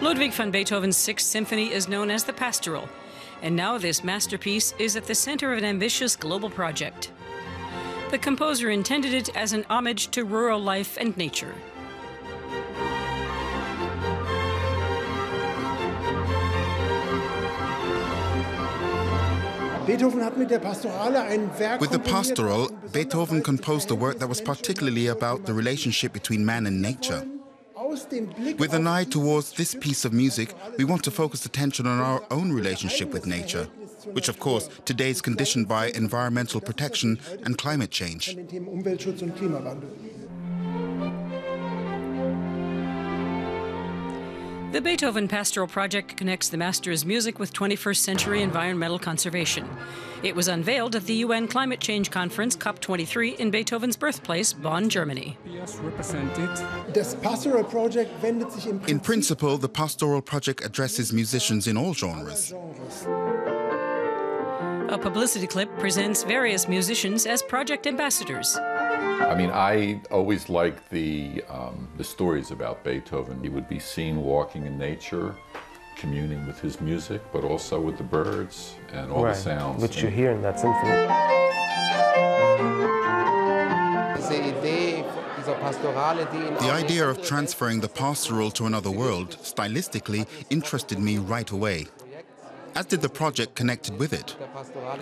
Ludwig van Beethoven's Sixth Symphony is known as the Pastoral, and now this masterpiece is at the center of an ambitious global project. The composer intended it as an homage to rural life and nature. With the Pastoral, Beethoven composed a work that was particularly about the relationship between man and nature. With an eye towards this piece of music, we want to focus attention on our own relationship with nature, which of course today is conditioned by environmental protection and climate change. The Beethoven Pastoral Project connects the master's music with 21st century environmental conservation. It was unveiled at the UN Climate Change Conference COP23 in Beethoven's birthplace, Bonn, Germany. In principle, the Pastoral Project addresses musicians in all genres. A publicity clip presents various musicians as project ambassadors. I mean, I always liked the stories about Beethoven. He would be seen walking in nature, communing with his music, but also with the birds and all the sounds. Which you hear in that symphony. The idea of transferring the pastoral to another world, stylistically, interested me right away, as did the project connected with it.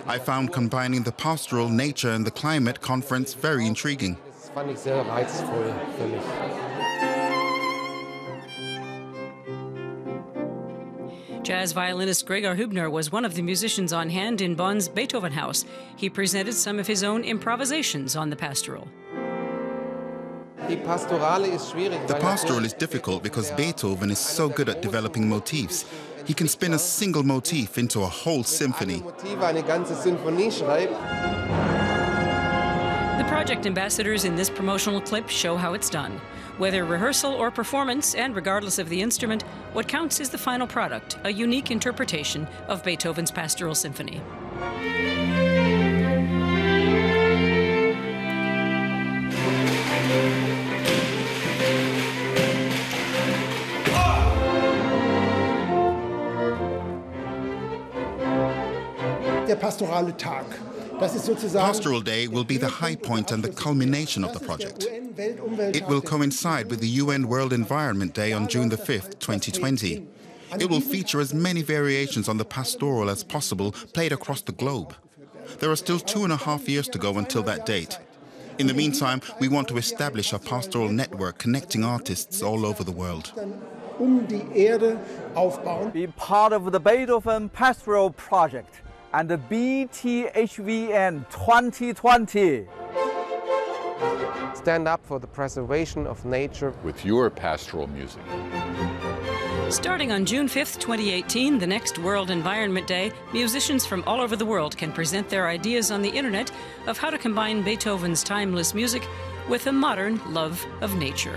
I found combining the pastoral, nature and the climate conference very intriguing. Jazz violinist Gregor Huebner was one of the musicians on hand in Bonn's Beethoven House. He presented some of his own improvisations on the Pastoral. The Pastoral is difficult because Beethoven is so good at developing motifs. He can spin a single motif into a whole symphony. The project ambassadors in this promotional clip show how it's done. Whether rehearsal or performance, and regardless of the instrument, what counts is the final product, a unique interpretation of Beethoven's Pastoral Symphony. Pastoral Day will be the high point and the culmination of the project. It will coincide with the UN World Environment Day on June the 5th, 2020. It will feature as many variations on the Pastoral as possible, played across the globe. There are still 2.5 years to go until that date. In the meantime, we want to establish a pastoral network connecting artists all over the world. Be part of the Beethoven Pastoral Project and the BTHVN 2020. Stand up for the preservation of nature with your pastoral music. Starting on June 5th, 2018, the next World Environment Day, musicians from all over the world can present their ideas on the internet of how to combine Beethoven's timeless music with a modern love of nature.